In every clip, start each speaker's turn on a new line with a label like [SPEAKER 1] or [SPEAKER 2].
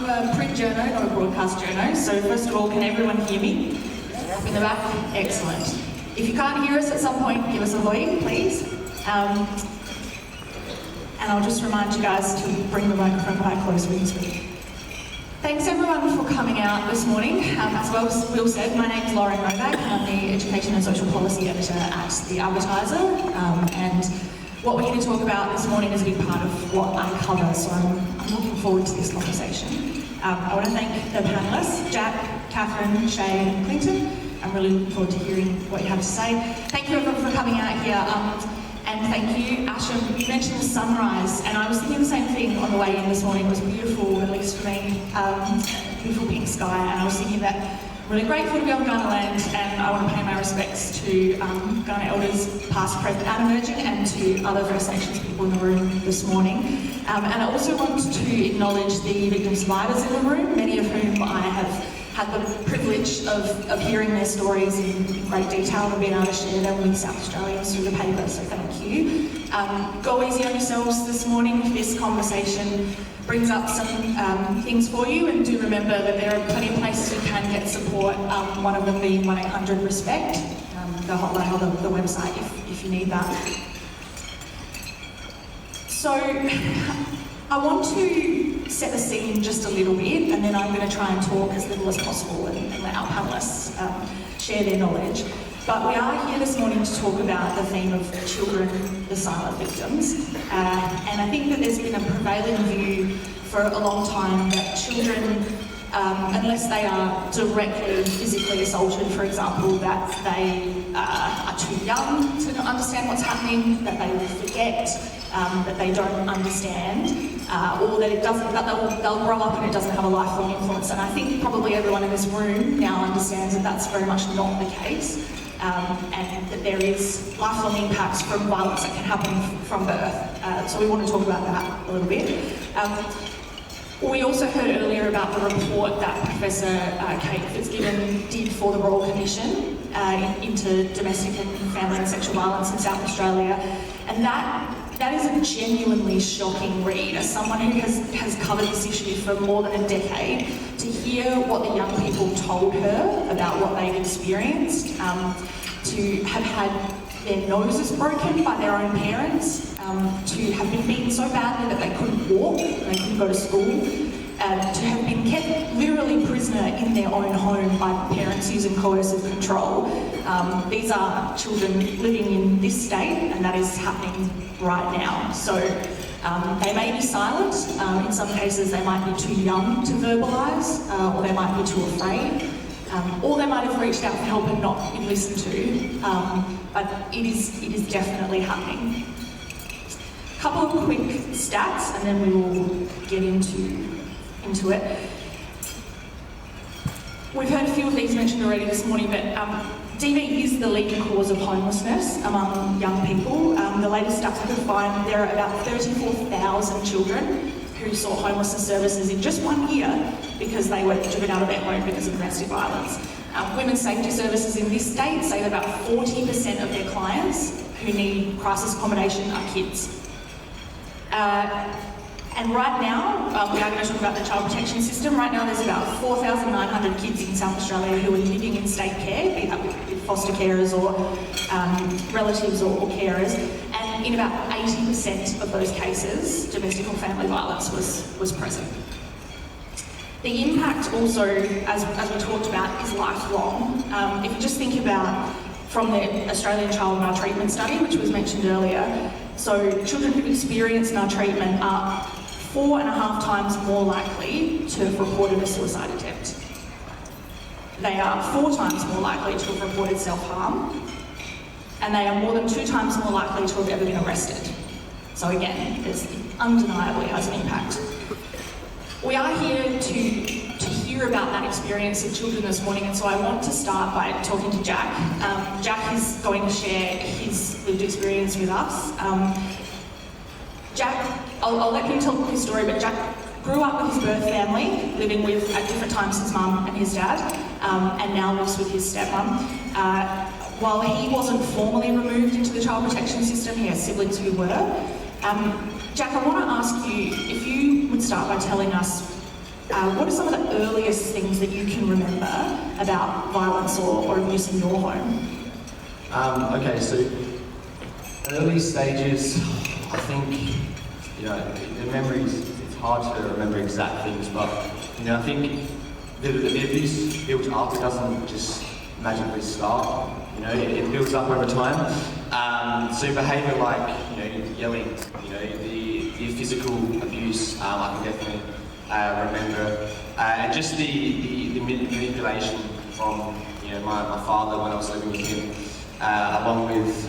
[SPEAKER 1] I'm a print journo, not a broadcast journo, so first of all, can everyone hear me? Up in the back? Excellent. If you can't hear us at some point, give us a hoy, please. And I'll just remind you guys to bring the microphone quite close when you speak. Thanks everyone for coming out this morning. As Will said, my name's Lauren Novak, and I'm the Education and Social Policy Editor at The Advertiser. And what we're here to talk about this morning is a big part of what I cover, so I'm looking forward to this conversation. I want to thank the panellists, Jack, Catherine, Shay and Clinton. I'm really looking forward to hearing what you have to say. Thank you everyone for coming out here. And thank you, Asham. You mentioned the sunrise, and I was thinking the same thing on the way in this morning. It was beautiful, at least for me, beautiful pink sky, and I was thinking that I'm really grateful to be on Gunner land, and I want to pay my respects to Gunner elders past, present and emerging, and to other First Nations people in the room this morning. And I also want to acknowledge the victim survivors in the room, many of whom I have had the privilege of hearing their stories in great detail and being able to share them with South Australians through the paper, so thank you. Go easy on yourselves this morning. This conversation brings up some things for you, and do remember that there are plenty of places you can get support, one of them being 1-800-RESPECT, the hotline or the website if you need that. So, I want to set the scene just a little bit, and then I'm going to try and talk as little as possible and let our panellists share their knowledge. But we are here this morning to talk about the theme of children, the silent victims. And I think that there's been a prevailing view for a long time that children, unless they are directly physically assaulted, for example, that they are too young to understand what's happening, that they will forget, that they don't understand, or that they'll grow up and it doesn't have a lifelong influence. And I think probably everyone in this room now understands that that's very much not the case, and that there is lifelong impacts from violence that can happen from birth. So we want to talk about that a little bit. We also heard earlier about the report that Professor Kate Fitzgibbon did for the Royal Commission into domestic and family and sexual violence in South Australia, and that is a genuinely shocking read. As someone who has covered this issue for more than a decade, to hear what the young people told her about what they've experienced, to have had their noses broken by their own parents, to have been beaten so badly that they couldn't walk, they couldn't go to school, to have been kept literally prisoner in their own home by parents using coercive control. These are children living in this state, and that is happening right now. So they may be silent. In some cases they might be too young to verbalise, or they might be too afraid. Or they might have reached out for help and not been listened to, but it is definitely happening. A couple of quick stats, and then we will get into it. We've heard a few of these mentioned already this morning, but DV is the leading cause of homelessness among young people. The latest stats I could find, there are about 34,000 children who sought homelessness services in just 1 year because they were driven out of their home because of domestic violence. Women's safety services in this state say that about 40% of their clients who need crisis accommodation are kids. And right now, we are going to talk about the child protection system. Right now there's about 4,900 kids in South Australia who are living in state care, be that with foster carers or relatives or carers. And in about 80% of those cases, domestic or family violence was present. The impact also, as we talked about, is lifelong. If you just think about from the Australian Child Maltreatment Study, which was mentioned earlier, so children who experience maltreatment are 4.5 times more likely to have reported a suicide attempt. They are 4 times more likely to have reported self-harm, and they are more than 2 times more likely to have ever been arrested. So again, this undeniably has an impact. We are here to hear about that experience of children this morning, and so I want to start by talking to Jack. Jack is going to share his lived experience with us. Jack, I'll let him tell his story, but Jack grew up with his birth family, living with, at different times, his mum and his dad, and now lives with his stepmum. While he wasn't formally removed into the child protection system, he has siblings who were. Jack, I want to ask you if you would start by telling us what are some of the earliest things that you can remember about violence or abuse in your home?
[SPEAKER 2] Okay, so early stages, I think, the memories, it's hard to remember exact things, but, I think the abuse built up, it doesn't just magically start, it builds up over time. So behaviour like, yelling, the physical abuse, I can definitely remember, and just the manipulation from, my father when I was living with him, along with,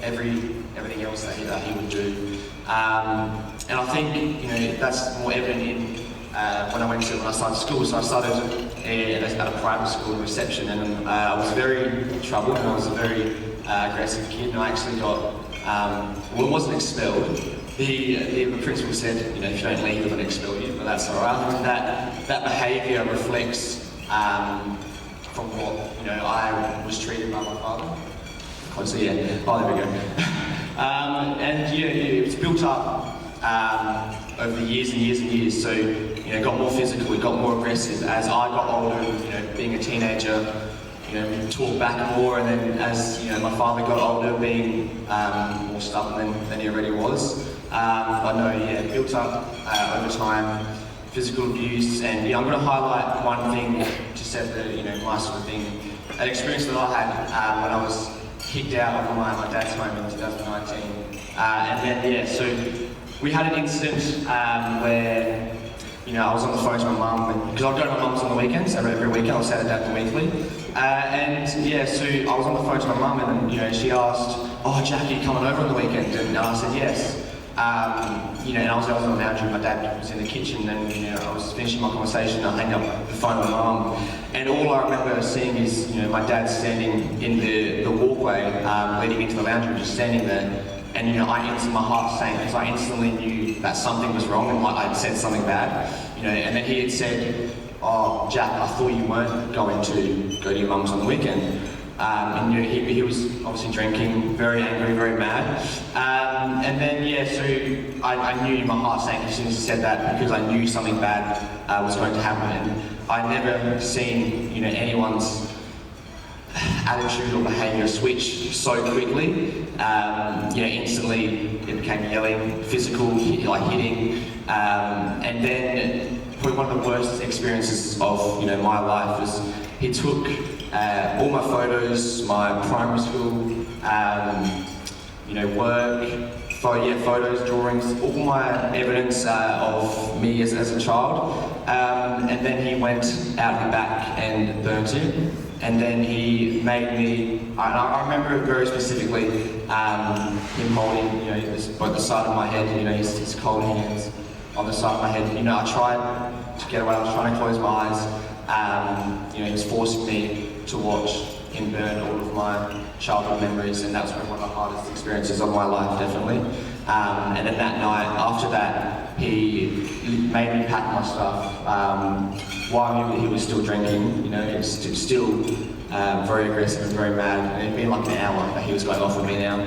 [SPEAKER 2] everything else that he would do. And I think, that's more evident in when I started school. So I started at a private school in reception, and I was very troubled, and I was a very aggressive kid, and I actually got, well, it wasn't expelled. The principal said, if you don't leave, we're going to expel you, but that's all right. And that behaviour reflects from what, I was treated by my father. So yeah, oh, there we go. And yeah, it was built up over the years and years and years. So, it got more physical, it got more aggressive. As I got older, being a teenager, talk back more, and then as, my father got older, being more stubborn than he already was. I know, it built up over time, physical abuse, and I'm going to highlight one thing to set the, my sort of thing. An experience that I had when I was kicked out of my dad's home in 2019. And then, so we had an incident where, I was on the phone to my mum, because I'd go to my mum's on the weekends, every weekend, I was Saturday and weekly. And yeah, so I was on the phone to my mum, and she asked, "Oh, Jackie, coming over on the weekend?" And I said yes. And I was in the lounge room, my dad was in the kitchen, and I was finishing my conversation, I hang up the phone with my mum, and all I remember seeing is, my dad standing in the walkway leading into the lounge room, just standing there. And my heart sank, because I instantly knew that something was wrong, and I'd said something bad. And then he had said, "Oh, Jack, I thought you weren't going to go to your mum's on the weekend." And he was obviously drinking, very angry, very mad. And then so I knew my heart sank as soon as he said that, because I knew something bad was going to happen. And I'd never seen anyone's attitude or behaviour switch so quickly. Instantly it became yelling, physical, like hitting, and then probably one of the worst experiences of my life was he took all my photos, my primary school, work, photos, drawings, all my evidence of me as a child, and then he went out the back and burnt it. And then he made me, I remember it very specifically, him holding, both the side of my head, his cold hands on the side of my head. I tried to get away, I was trying to close my eyes. He was forcing me to watch him burn all of my childhood memories, and that was one of the hardest experiences of my life, definitely. And then that night, after that, he made me pack my stuff while he was still drinking. It's still very aggressive and very mad. And it'd been like an hour that he was going off with me now.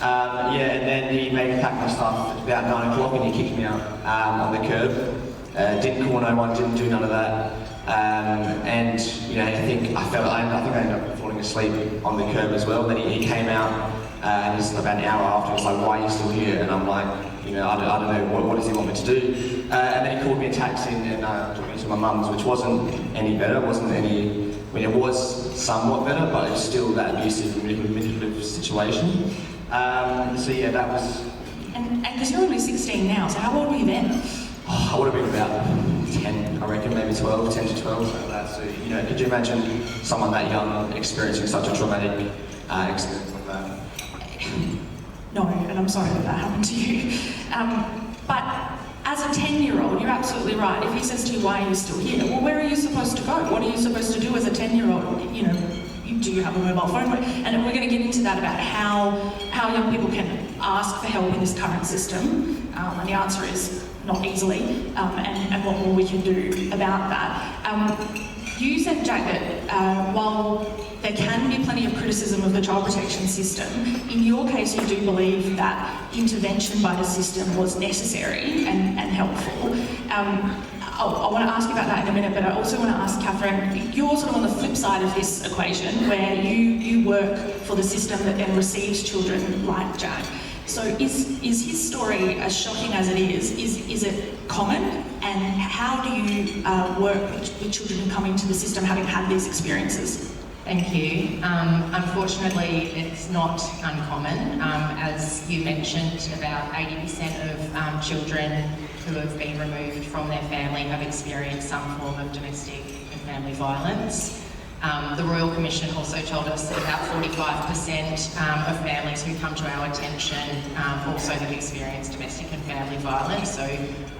[SPEAKER 2] And then he made me pack my stuff at about 9 o'clock, and he kicked me out on the curb. Didn't call no one, didn't do none of that. I think I ended up falling asleep on the curb as well. Then he came out, and it was about an hour after. He was like, "Why are you still here?" And I'm like, I don't know, what does he want me to do? And then he called me a taxi and took me to my mum's, which wasn't any better. It was somewhat better, but it was still that abusive, manipulative situation. That was.
[SPEAKER 1] And because you're only 16 now, so how old were you then?
[SPEAKER 2] I would have been about 10, I reckon, maybe 12, 10 to 12, something like that. So, could you imagine someone that young experiencing such a traumatic experience like that?
[SPEAKER 1] No, and I'm sorry that happened to you. But as a 10-year-old, you're absolutely right. If he says to you, "Why are you still here?" Well, where are you supposed to go? What are you supposed to do as a 10-year-old? Do you have a mobile phone? And we're going to get into that about how young people can ask for help in this current system. And the answer is not easily, and what more we can do about that. You said, Jack, that while there can be plenty plenty of criticism of the child protection system. In your case, you do believe that intervention by the system was necessary and helpful. I want to ask you about that in a minute, but I also want to ask Catherine, you're sort of on the flip side of this equation, where you work for the system that then receives children like Jack. So is his story, as shocking as it is it common? And how do you work with children who come into the system having had these experiences?
[SPEAKER 3] Thank you. Unfortunately, it's not uncommon. As you mentioned, about 80% of children who have been removed from their family have experienced some form of domestic and family violence. The Royal Commission also told us that about 45% of families who come to our attention also have experienced domestic and family violence, so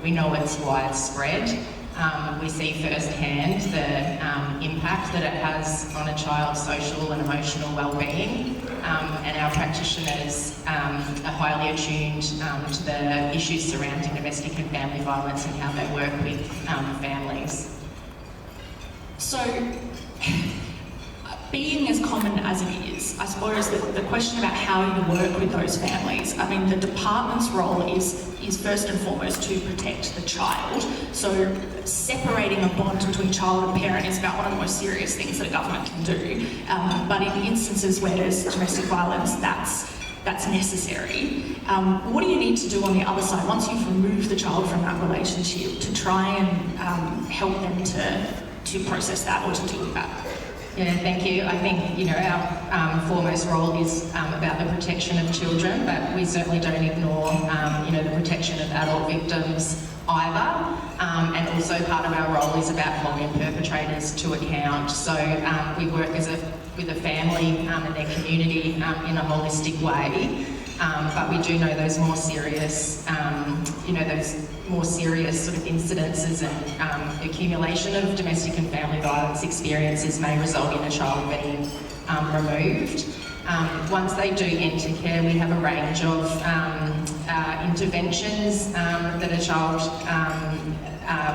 [SPEAKER 3] we know it's widespread. We see firsthand the impact that it has on a child's social and emotional well-being, and our practitioners are highly attuned to the issues surrounding domestic and family violence and how they work with families.
[SPEAKER 1] So, being as common as it is, I suppose the question about how you work with those families, I mean, the department's role is first and foremost to protect the child. So separating a bond between child and parent is about one of the most serious things that a government can do. But in instances where there's domestic violence, that's necessary. What do you need to do on the other side, once you've removed the child from that relationship, to try and help them to process that or to deal with that?
[SPEAKER 3] Yeah, thank you. I think, our foremost role is about the protection of children, but we certainly don't ignore, the protection of adult victims either. And also part of our role is about holding perpetrators to account. So we work with a family and their community in a holistic way. But we do know those more serious, sort of incidences and accumulation of domestic and family violence experiences may result in a child being removed. Once they do enter care, we have a range of interventions that a child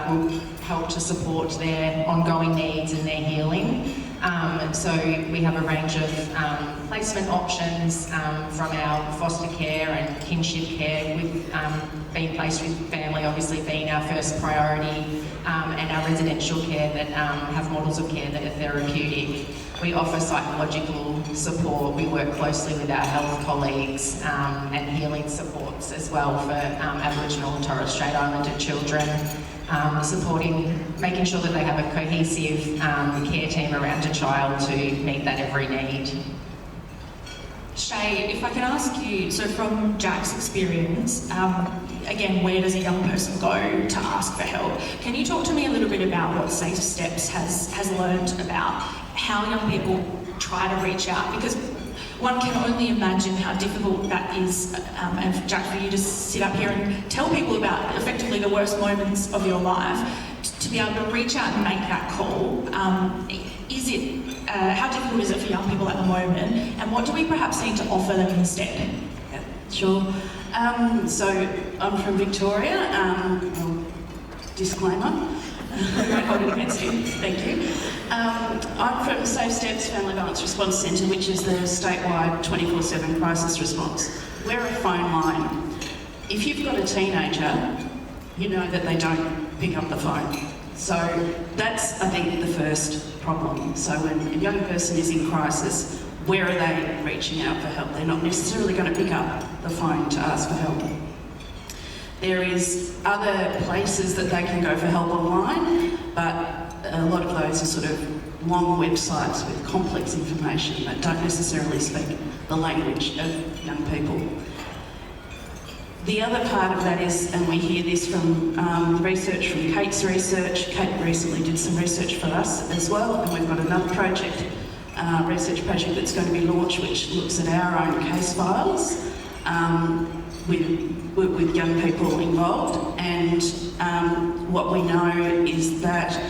[SPEAKER 3] will help to support their ongoing needs and their healing. So we have a range of placement options from our foster care and kinship care, with being placed with family obviously being our first priority, and our residential care that have models of care that are therapeutic. We offer psychological support. We work closely with our health colleagues and healing supports as well for Aboriginal and Torres Strait Islander children. Making sure that they have a cohesive care team around a child to meet that every need.
[SPEAKER 1] Shay, if I can ask you, so from Jack's experience, again, where does a young person go to ask for help? Can you talk to me a little bit about what Safe Steps has learned about how young people try to reach out? Because one can only imagine how difficult that is, and for Jack, for you to sit up here and tell people about effectively the worst moments of your life, to be able to reach out and make that call. How difficult is it for young people at the moment, and what do we perhaps need to offer them instead?
[SPEAKER 4] Yeah, sure. So I'm from Victoria. Disclaimer.
[SPEAKER 1] I won't hold it against you.
[SPEAKER 4] Thank you. I'm from Safe Steps Family Violence Response Centre, which is the statewide 24/7 crisis response. We're a phone line. If you've got a teenager, you know that they don't pick up the phone. So that's, I think, the first problem. So when a young person is in crisis, where are they reaching out for help? They're not necessarily going to pick up the phone to ask for help. There is other places that they can go for help online, but a lot of those are sort of long websites with complex information that don't necessarily speak the language of young people. The other part of that is, and we hear this from research from Kate's research. Kate recently did some research for us as well, and we've got another project, research project that's going to be launched, which looks at our own case files with young people involved. And what we know is that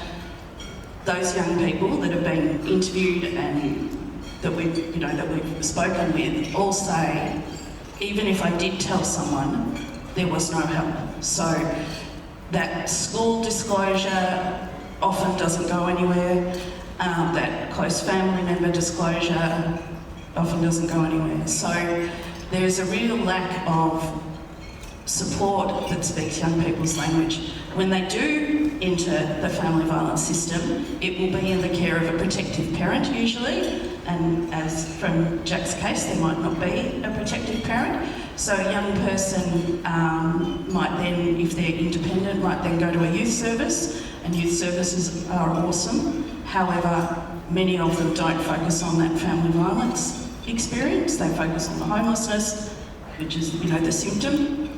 [SPEAKER 4] those young people that have been interviewed and that we've spoken with all say, even if I did tell someone, there was no help. So that school disclosure often doesn't go anywhere. that close family member disclosure often doesn't go anywhere. So there's a real lack of support that speaks young people's language. When they do enter the family violence system, it will be in the care of a protective parent usually, and as from Jack's case, there might not be a protective parent. So a young person might then, if they're independent, might then go to a youth service, and youth services are awesome. However, many of them don't focus on that family violence experience. They focus on the homelessness, which is, you know, the symptom,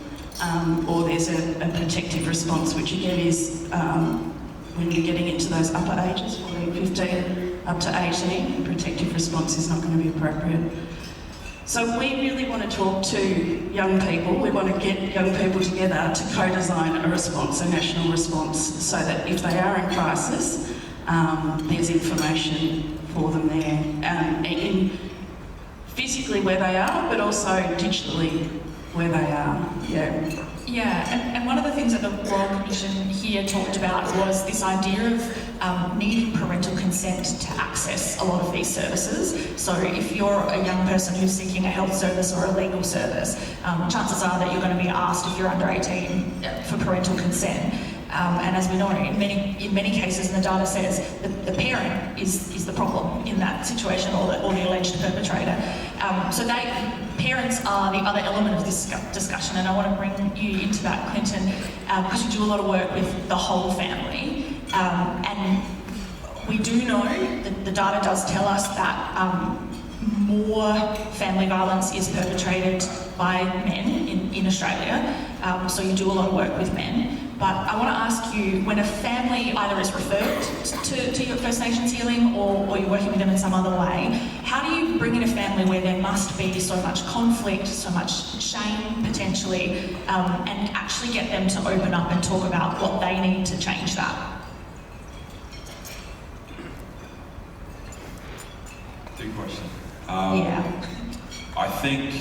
[SPEAKER 4] or there's a protective response, which again is when you're getting into those upper ages, 14, 15, up to 18, protective response is not going to be appropriate. So we really want to talk to young people. We want to get young people together to co-design a response, a national response, so that if they are in crisis, there's information for them there, in physically where they are, but also digitally where they are.
[SPEAKER 1] Yeah, and one of the things that the Royal Commission here talked about was this idea of needing parental consent to access a lot of these services. So if you're a young person who's seeking a health service or a legal service, chances are that you're going to be asked if you're under 18 for parental consent. And as we know, in many cases, and the data says, the parent is the problem in that situation, or the alleged perpetrator. So parents are the other element of this discussion, and I want to bring you into that, Clinton, because you do a lot of work with the whole family. And we do know that the data does tell us that more family violence is perpetrated by men in Australia. So you do a lot of work with men. But I want to ask you, when a family either is referred to your First Nations healing, or you're working with them in some other way, how do you bring in a family where there must be so much conflict, so much shame potentially, and actually get them to open up and talk about what they need to change that?
[SPEAKER 5] Good question.
[SPEAKER 1] I
[SPEAKER 5] think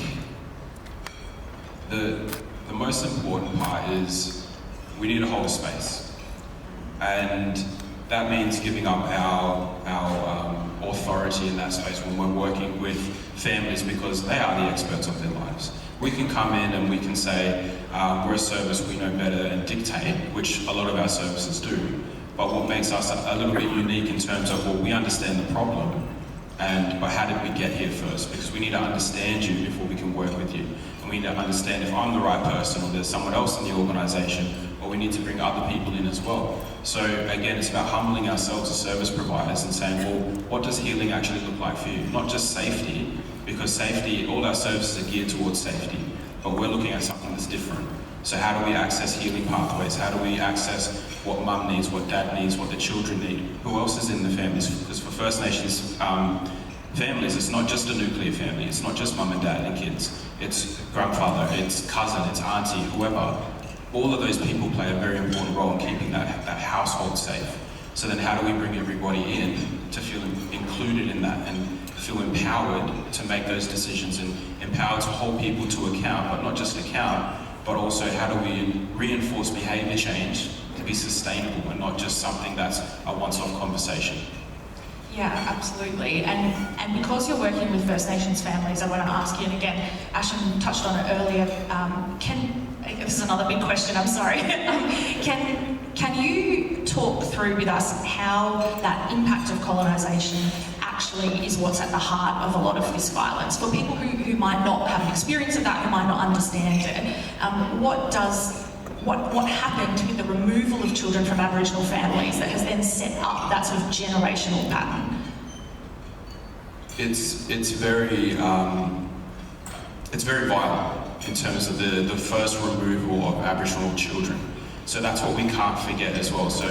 [SPEAKER 5] the most important part is we need to hold a space, and that means giving up our authority in that space when we're working with families, because they are the experts of their lives. We can come in and we can say, we're a service, we know better, and dictate, which a lot of our services do. But what makes us a little bit unique in terms of, well, we understand the problem, but how did we get here first? Because we need to understand you before we can work with you. And we need to understand if I'm the right person, or there's someone else in the organisation, or we need to bring other people in as well. So again, it's about humbling ourselves as service providers and saying, well, what does healing actually look like for you? Not just safety, because safety, all our services are geared towards safety, but we're looking at something that's different. So how do we access healing pathways? How do we access what mum needs, what dad needs, what the children need? Who else is in the families? Because for First Nations families, it's not just a nuclear family. It's not just mum and dad and kids. It's grandfather, it's cousin, it's auntie, whoever. All of those people play a very important role in keeping that household safe. So then how do we bring everybody in to feel included in that and feel empowered to make those decisions, and empowered to hold people to account, but not just account, but also how do we reinforce behaviour change to be sustainable and not just something that's a once-off conversation.
[SPEAKER 1] Yeah, absolutely. And because you're working with First Nations families, I want to ask you, and again, Ashen touched on it earlier, this is another big question, I'm sorry. Can you talk through with us how that impact of colonisation actually is what's at the heart of a lot of this violence? For people who might not have an experience of that, who might not understand it, what happened with the removal of children from Aboriginal families that has then set up that sort of generational pattern?
[SPEAKER 5] It's very violent in terms of the first removal of Aboriginal children. So that's what we can't forget as well. So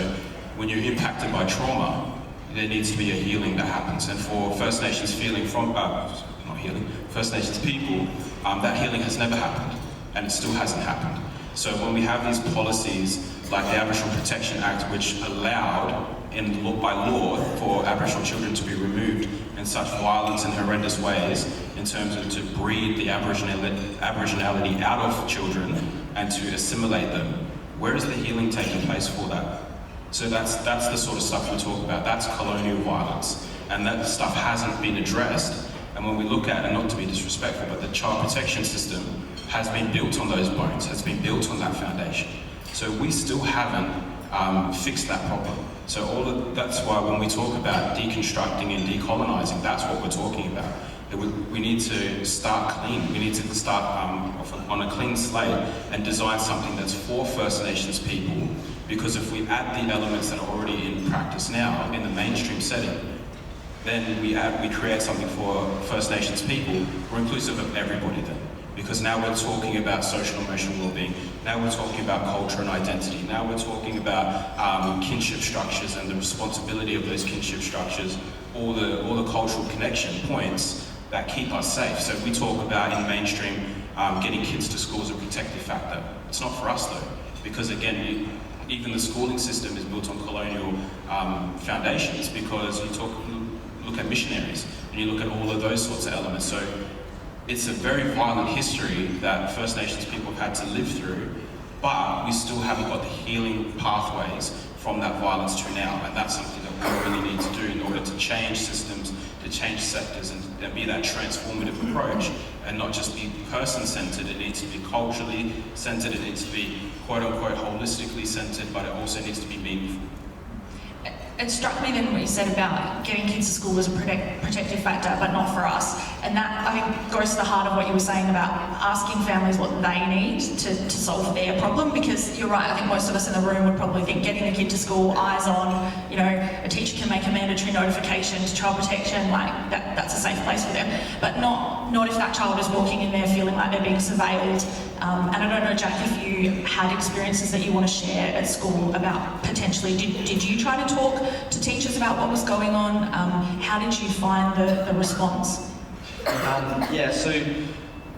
[SPEAKER 5] when you're impacted by trauma, there needs to be a healing that happens. And for First Nations First Nations people, that healing has never happened, and it still hasn't happened. So when we have these policies like the Aboriginal Protection Act, which allowed by law for Aboriginal children to be removed in such violent and horrendous ways, in terms of to breed the Aboriginality out of children and to assimilate them, where is the healing taking place for that? So that's the sort of stuff we talk about. That's colonial violence, and that stuff hasn't been addressed. And when we look at, and not to be disrespectful, but the child protection system has been built on those bones, has been built on that foundation. So we still haven't fixed that problem. So that's why when we talk about deconstructing and decolonising, that's what we're talking about. We need to start clean. We need to start on a clean slate and design something that's for First Nations people, because if we add the elements that are already in practice now in the mainstream setting, then we create something for First Nations people. We're inclusive of everybody then. Because now we're talking about social and emotional well-being. Now we're talking about culture and identity. Now we're talking about kinship structures and the responsibility of those kinship structures, all the cultural connection points that keep us safe. So we talk about in mainstream getting kids to school as a protective factor. It's not for us though, because again, even the schooling system is built on colonial foundations, because look at missionaries and you look at all of those sorts of elements. So it's a very violent history that First Nations people have had to live through, but we still haven't got the healing pathways from that violence to now, and that's something that we really need to do in order to change systems, to change sectors, and be that transformative approach, and not just be person-centered. It needs to be culturally centered, it needs to be quote-unquote holistically centered, but it also needs to be meaningful.
[SPEAKER 1] It struck me then what you said about getting kids to school as a protective factor, but not for us. And that, I think, goes to the heart of what you were saying about asking families what they need to solve their problem, because you're right, I think most of us in the room would probably think getting a kid to school, eyes on, you know, a teacher can make a mandatory notification to child protection, like that's a safe place for them. But not if that child is walking in there feeling like they're being surveilled. And I don't know, Jack, if you had experiences that you want to share at school about potentially, did you try to talk to teachers about what was going on? How did you find the response?
[SPEAKER 2] Yeah, so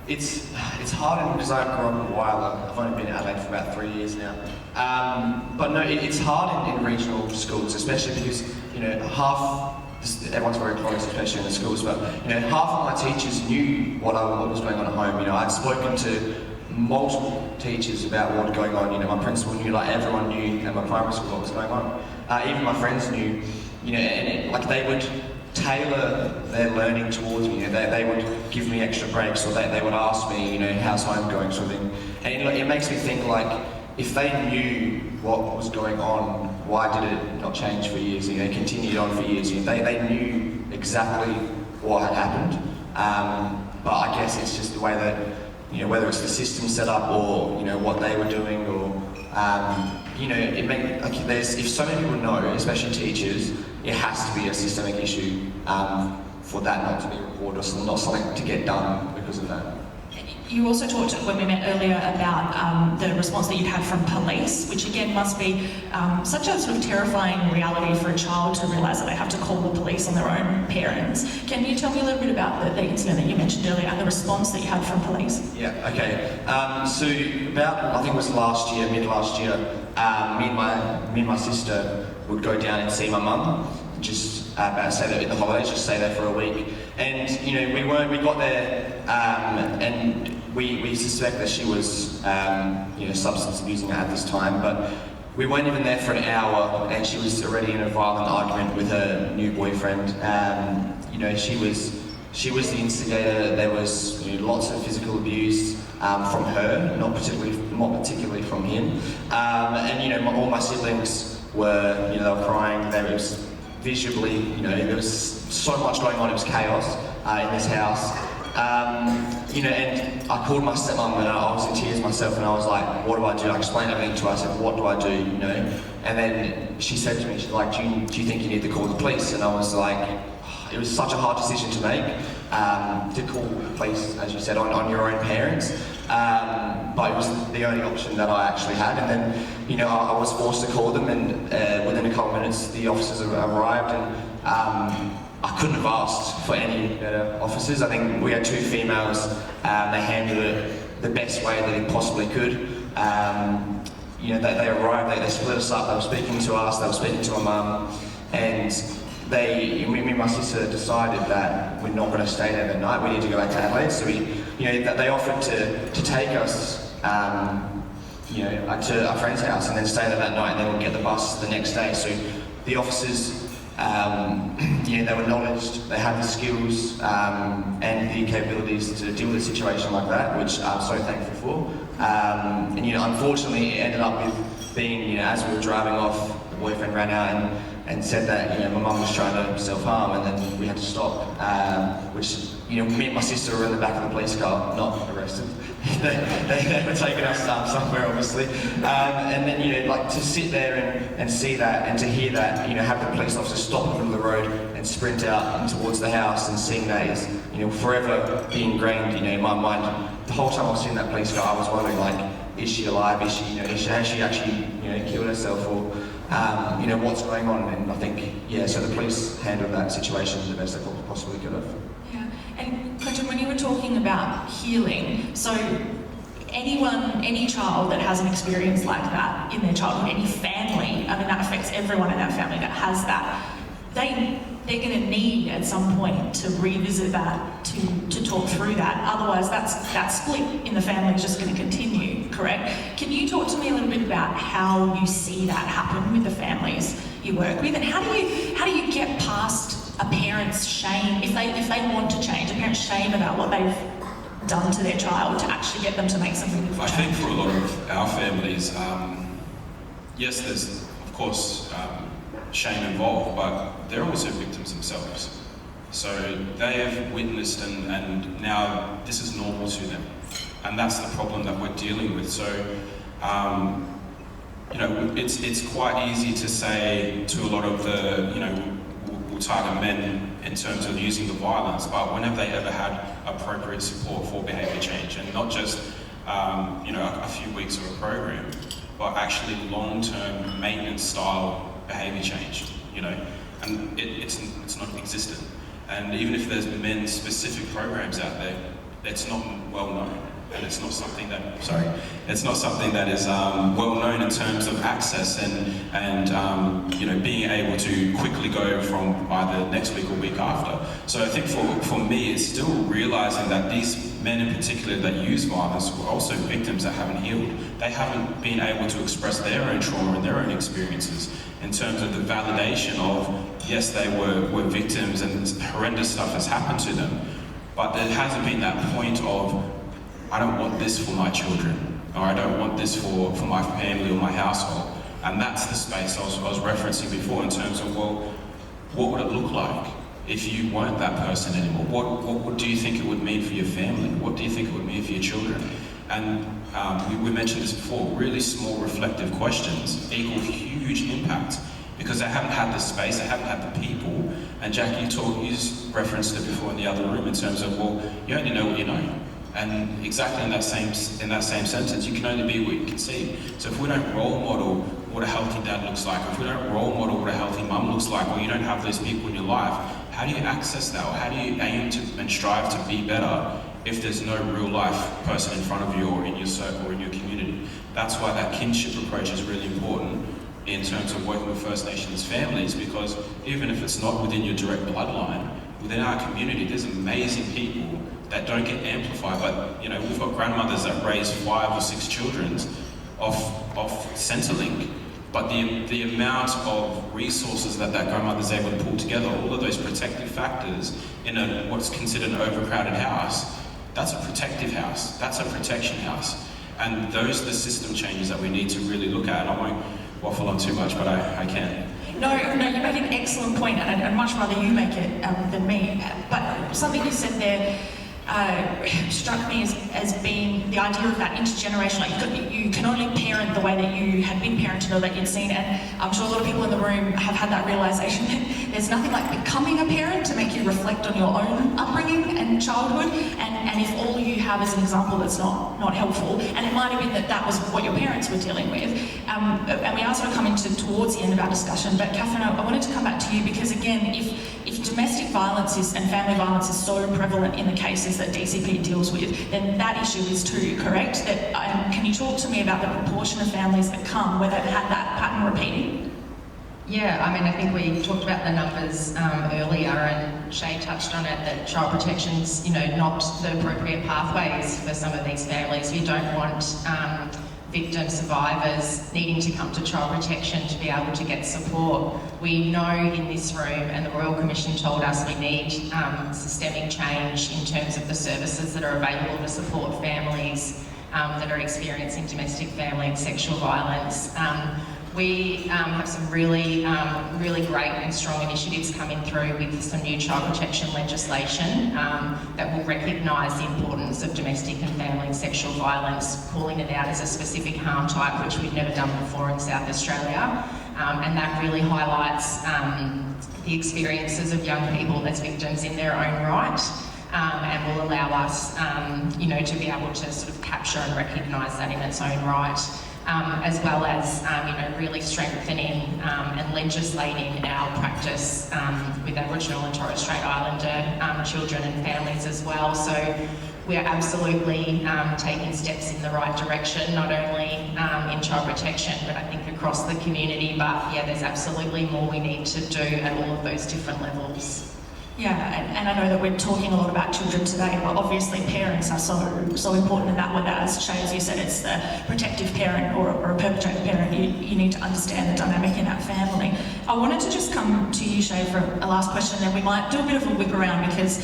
[SPEAKER 2] it's hard because I grew up in Wyler. I've only been in Adelaide for about 3 years now. But no, it's hard in regional schools, especially because, you know, everyone's very close, especially in the schools, but, you know, half of my teachers knew what was going on at home. You know, I'd spoken to multiple teachers about what was going on. You know, my principal knew, like everyone knew at my primary school what was going on. Even my friends knew, you know, and like they would tailor their learning towards me. You know, they would give me extra breaks, or they would ask me, you know, how's home going, sort of thing. And it makes me think, like, if they knew what was going on, why did it not change for years? You know, it continued on for years. You know, they knew exactly what had happened. But I guess it's just the way that, you know, whether it's the system set up or, you know, what they were doing, or you know, if so many people know, especially teachers, it has to be a systemic issue for that not to be reported, or not something to get done because of that.
[SPEAKER 1] You also talked when we met earlier about the response that you'd had from police, which again must be such a sort of terrifying reality for a child to realise that they have to call the police on their own parents. Can you tell me a little bit about the incident that you mentioned earlier and the response that you had from police?
[SPEAKER 2] Yeah, okay. So about, I think it was last year, mid-last year, me and my sister would go down and see my mum, just stay there in the holidays, just stay there for a week. And, you know, we got there and we suspect that she was, you know, substance abusing at this time, but we weren't even there for an hour and she was already in a violent argument with her new boyfriend. You know, she was the instigator. There was, you know, lots of physical abuse from her, not particularly from him. And, you know, all my siblings were, you know, they were crying. There was visibly, you know, there was so much going on. It was chaos in this house. You know, and I called my stepmom and I was in tears myself, and I was like, what do I do? I explained everything to her. I said, what do I do, you know? And then she said to me, she's like, do you think you need to call the police? And I was like, it was such a hard decision to make, to call the police, as you said, on your own parents. But it was the only option that I actually had. And then, you know, I was forced to call them, and within a couple of minutes, the officers arrived, and I couldn't have asked for any better officers. I think we had two females. They handled it the best way that they possibly could. You know, they arrived, they split us up, they were speaking to us, they were speaking to my mum, and me and my sister decided that we're not going to stay there that night, we need to go back to Adelaide. So they offered to take us to a friend's house and then stay there that night, and then we'll get the bus the next day. So the officers, they were acknowledged, they had the skills and the capabilities to deal with a situation like that, which I'm so thankful for. And unfortunately, it ended up with being, as we were driving off, the boyfriend ran out and said that my mum was trying to self-harm, and then we had to stop. Which me and my sister were in the back of the police car, not arrested. they were taking us somewhere, obviously. And then to sit there and see that and to hear that, have the police officer stop in the middle of the road and sprint out towards the house, and seeing that is forever be ingrained in my mind. The whole time I was in that police car, I was wondering, is she alive? Is she, has she actually, killed herself, or, what's going on? And I think, so the police handled that situation the best they possibly could have.
[SPEAKER 1] Yeah, and Clinton, when you were talking about healing, so any child that has an experience like that in their childhood, any family, that affects everyone in that family that has that, they're going to need at some point to revisit that, to talk through that. Otherwise, that split in the family is just going to continue, correct? Can you talk to me a little bit about how you see that happen with the families you work with, and how do you get past a parent's shame, if they want to change, a parent's shame about what they've done to their child, to actually get them to make something different?
[SPEAKER 5] I think for a lot of our families, yes, there's of course shame involved, but they're also victims themselves. So they have witnessed, and now this is normal to them, and that's the problem that we're dealing with. So it's quite easy to say to a lot of the we'll target men in terms of using the violence, but when have they ever had appropriate support for behaviour change, and not just a few weeks of a program, but actually long-term maintenance style behaviour change, and it's not existent. And even if there's men-specific programs out there, it's not well known, and it's not something that is well known in terms of access and being able to quickly go from either next week or week after. So I think for me, it's still realising that these men in particular that use violence were also victims that haven't healed. They haven't been able to express their own trauma and their own experiences in terms of the validation of, yes, they were victims and horrendous stuff has happened to them, but there hasn't been that point of, I don't want this for my children, or I don't want this for my family or my household. And that's the space I was referencing before in terms of, well, what would it look like if you weren't that person anymore? What do you think it would mean for your family? What do you think it would mean for your children? And we mentioned this before, really small reflective questions equal huge impact, because they haven't had the space, they haven't had the people. And Jack, you referenced it before in the other room in terms of, well, you only know what you know. And exactly in that same sentence, you can only be what you can see. So if we don't role model what a healthy dad looks like, if we don't role model what a healthy mum looks like, or you don't have those people in your life, how do you access that? Or how do you aim to and strive to be better if there's no real life person in front of you or in your circle or in your community? That's why that kinship approach is really important in terms of working with First Nations families, because even if it's not within your direct bloodline, within our community, there's amazing people that don't get amplified, but we've got grandmothers that raise 5 or 6 children off Centrelink, but the amount of resources that grandmother's able to pull together, all of those protective factors in what's considered an overcrowded house, that's a protective house, that's a protection house. And those are the system changes that we need to really look at. I won't waffle on too much, but I can.
[SPEAKER 1] No, you made an excellent point, and I'd much rather you make it than me. But something you said there struck me as being the idea of that intergenerational. You can only parent the way that you had been parented or that you'd seen, and I'm sure a lot of people in the room have had that realisation that there's nothing like becoming a parent to make you reflect on your own upbringing and childhood, and if all you have is an example that's not helpful, and it might have been that was what your parents were dealing with, and we are sort of coming towards the end of our discussion, but Catherine, I wanted to come back to you, because again, if domestic violence and family violence is so prevalent in the cases that DCP deals with, then that issue is too, correct? Can you talk to me about the proportion of families that come where they've had that pattern repeating?
[SPEAKER 3] Yeah, I think we talked about the numbers earlier, and Shay touched on it, that child protection's, not the appropriate pathways for some of these families. You don't want victim survivors needing to come to child protection to be able to get support. We know in this room, and the Royal Commission told us we need systemic change in terms of the services that are available to support families that are experiencing domestic, family and sexual violence. We have some really great and strong initiatives coming through with some new child protection legislation that will recognise the importance of domestic and family and sexual violence, calling it out as a specific harm type, which we've never done before in South Australia. And that really highlights the experiences of young people as victims in their own right. And will allow us, to be able to sort of capture and recognise that in its own right. As well as really strengthening and legislating our practice with Aboriginal and Torres Strait Islander children and families as well. So we're absolutely taking steps in the right direction, not only in child protection, but I think across the community. But yeah, there's absolutely more we need to do at all of those different levels.
[SPEAKER 1] Yeah, and I know that we're talking a lot about children today, but obviously parents are so important in that one. As Shay, as you said, it's the protective parent or a perpetrator parent. You need to understand the dynamic in that family. I wanted to just come to you, Shay, for a last question, and we might do a bit of a whip around because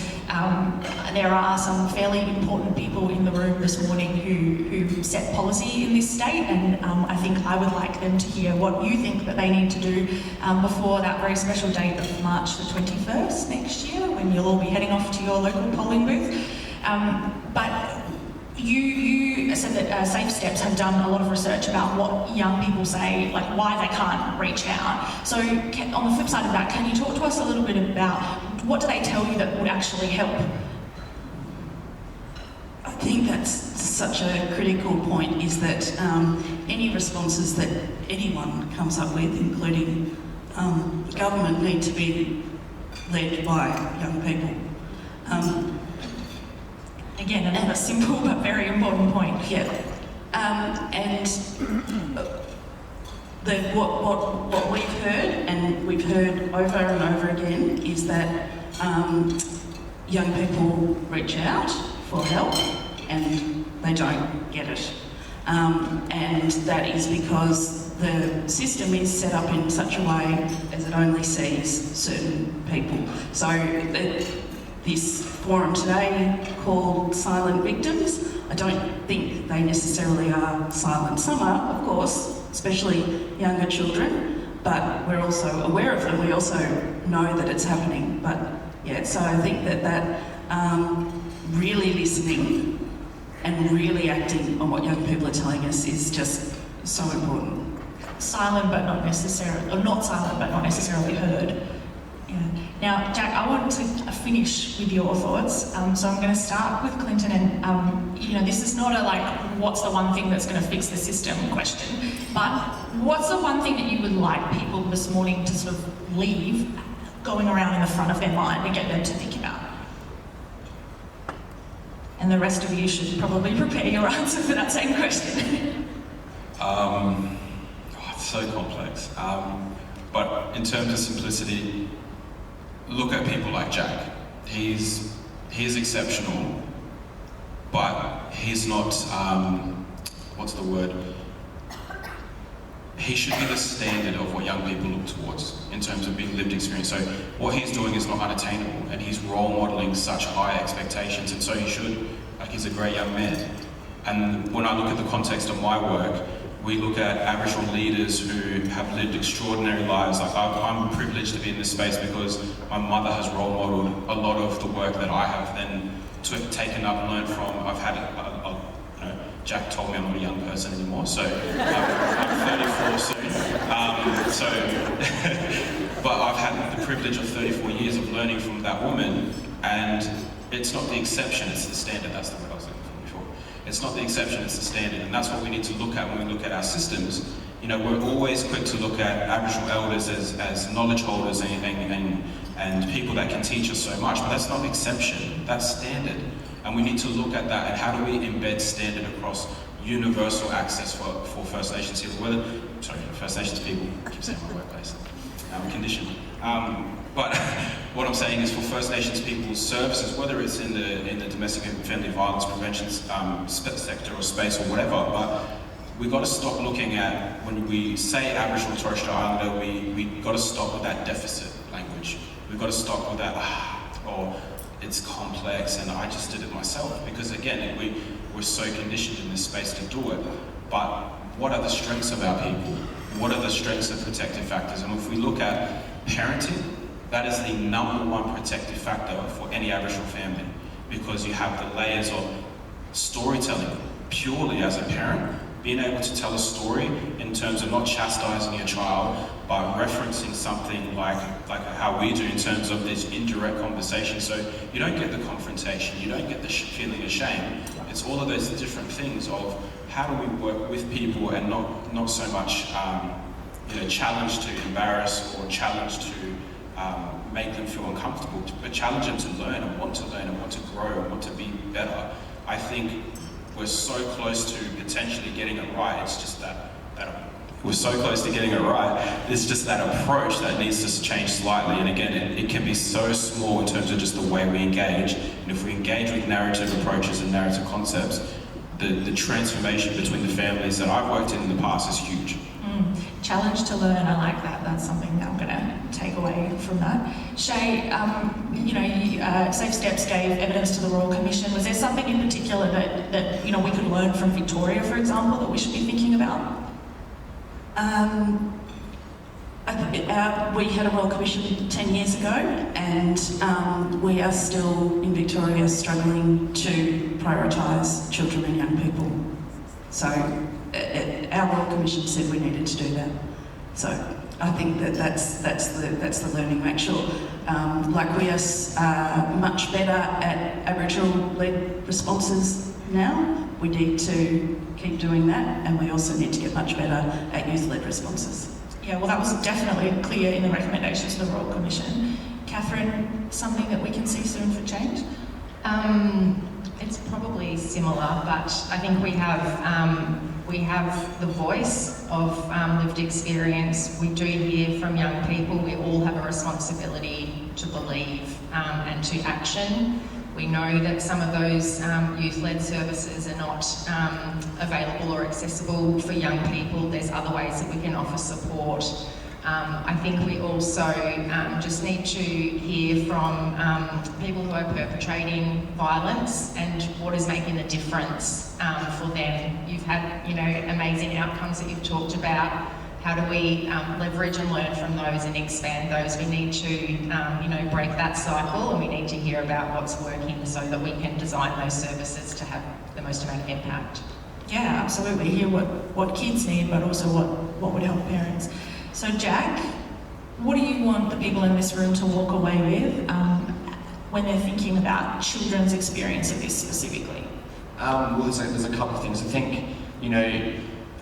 [SPEAKER 1] there are some fairly important people in the room this morning who set policy in this state, and I think I would like them to hear what you think that they need to do before that very special date of March the 21st next year, when you'll all be heading off to your local polling booth. But you said that Safe Steps have done a lot of research about what young people say, like why they can't reach out. So on the flip side of that, can you talk to us a little bit about what do they tell you that would actually help?
[SPEAKER 4] I think that's such a critical point, is that any responses that anyone comes up with, including the government, need to be led by young people.
[SPEAKER 1] Again, another simple but very important point.
[SPEAKER 4] Yeah. And what we've heard, and we've heard over and over again, is that young people reach out for help and they don't get it. And that is because the system is set up in such a way as it only sees certain people. So this forum today called Silent Victims, I don't think they necessarily are silent. Some are, of course, especially younger children, but we're also aware of them. We also know that it's happening. But yeah, so I think that really listening and really acting on what young people are telling us is just so important.
[SPEAKER 1] Silent but not necessarily, or not silent but not necessarily heard. Yeah. Now, Jack, I want to finish with your thoughts. So I'm going to start with Clinton, and this is not a what's the one thing that's going to fix the system question, but what's the one thing that you would like people this morning to sort of leave going around in the front of their mind and get them to think about? And the rest of you should probably prepare your answer for that same question.
[SPEAKER 5] It's so complex. But in terms of simplicity, look at people like Jack. He's exceptional, but he's not, what's the word? He should be the standard of what young people look towards in terms of being lived experience. So what he's doing is not unattainable, and he's role modelling such high expectations, and so he should. He's a great young man. And when I look at the context of my work, we look at Aboriginal leaders who have lived extraordinary lives. I'm privileged to be in this space because my mother has role modelled a lot of the work that I have then taken up and learned from. I've had Jack told me I'm not a young person anymore, so I'm 34 soon. But I've had the privilege of 34 years of learning from that woman, and it's not the exception, it's the standard. That's the word I was looking for before. It's not the exception, it's the standard, and that's what we need to look at when we look at our systems. We're always quick to look at Aboriginal elders as knowledge holders and people that can teach us so much, but that's not the exception, that's standard. And we need to look at that, and how do we embed standard across universal access for First Nations people, First Nations people, I keep saying my workplace, condition. But what I'm saying is for First Nations people's services, whether it's in the domestic and family violence prevention sector or space or whatever, but we got to stop looking at, when we say Aboriginal and Torres Strait Islander, we got to stop with that deficit language. We've got to stop with that, or it's complex and I just did it myself. Because again, we're so conditioned in this space to do it. But what are the strengths of our people? What are the strengths of protective factors? And if we look at parenting, that is the #1 protective factor for any Aboriginal family, because you have the layers of storytelling purely as a parent, being able to tell a story in terms of not chastising your child, but referencing something like how we do in terms of this indirect conversation. So you don't get the confrontation, you don't get the feeling of shame. It's all of those different things of how do we work with people and not so much challenge to embarrass or challenge to make them feel uncomfortable, but challenge them to learn and want to grow and want to be better. I think we're so close to potentially getting it right. It's just that we're so close to getting it right. It's just that approach that needs to change slightly. And again, it can be so small in terms of just the way we engage. And if we engage with narrative approaches and narrative concepts, the transformation between the families that I've worked in the past is huge.
[SPEAKER 1] Challenge to learn, I like that. That's something that I'm going to take away from that. Shay, Safe Steps gave evidence to the Royal Commission. Was there something in particular that we could learn from Victoria, for example, that we should be thinking about?
[SPEAKER 4] We had a Royal Commission 10 years ago, and we are still in Victoria struggling to prioritise children and young people. So our Royal Commission said we needed to do that. So I think that's the learning. Make sure, like we are much better at Aboriginal-led responses now. We need to keep doing that, and we also need to get much better at youth-led responses.
[SPEAKER 1] Yeah, well, that was definitely clear in the recommendations of the Royal Commission. Catherine, something that we can see soon for change?
[SPEAKER 3] It's probably similar, but I think we have the voice of lived experience. We do hear from young people. We all have a responsibility to believe and to action. We know that some of those youth-led services are not available or accessible for young people. There's other ways that we can offer support. I think we also just need to hear from people who are perpetrating violence and what is making the difference for them. You've had, amazing outcomes that you've talked about. How do we leverage and learn from those and expand those? We need to, break that cycle, and we need to hear about what's working so that we can design those services to have the most amount of impact.
[SPEAKER 1] Yeah, absolutely. Hear what kids need, but also what would help parents. So Jack, what do you want the people in this room to walk away with when they're thinking about children's experience of this specifically?
[SPEAKER 2] Well, there's a couple of things. I think,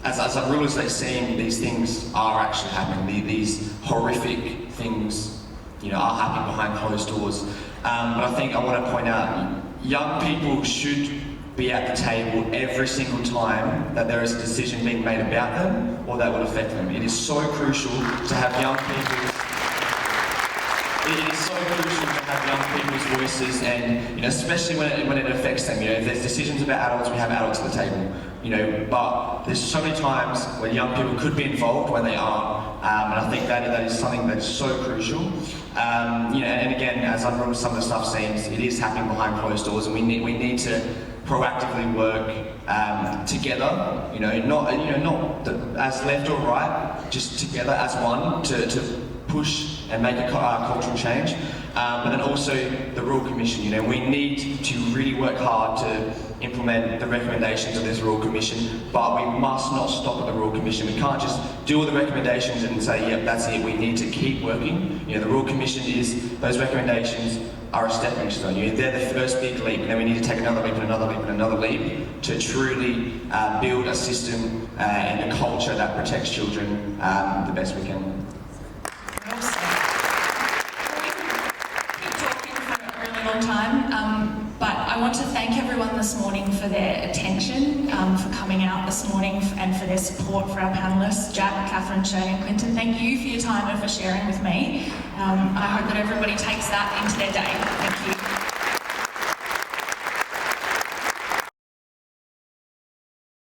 [SPEAKER 2] as a rule, they're seeing these things are actually happening. These horrific things, are happening behind closed doors. But I think I want to point out, young people should be at the table every single time that there is a decision being made about them or that will affect them. It is so crucial to have young people. It is so crucial to have young people's voices, and especially when it affects them. If there's decisions about adults, we have adults at the table. But there's so many times where young people could be involved when they aren't, and I think that is something that's so crucial. And again, as unreal as some of the stuff seems, it is happening behind closed doors, and we need to proactively work together. Not as left or right, just together as one to push and make a cultural change. But then also the Royal Commission. We need to really work hard to implement the recommendations of this Royal Commission, but we must not stop at the Royal Commission. We can't just do all the recommendations and say, yep, that's it. We need to keep working. The Royal Commission those recommendations are a stepping stone. They're the first big leap, and then we need to take another leap and another leap and another leap to truly build a system and a culture that protects children the best we can.
[SPEAKER 1] Time, but I want to thank everyone this morning for their attention, for coming out this morning and for their support for our panellists, Jack, Catherine, Shay and Clinton. Thank you for your time and for sharing with me. I hope that everybody takes that into their day. Thank you.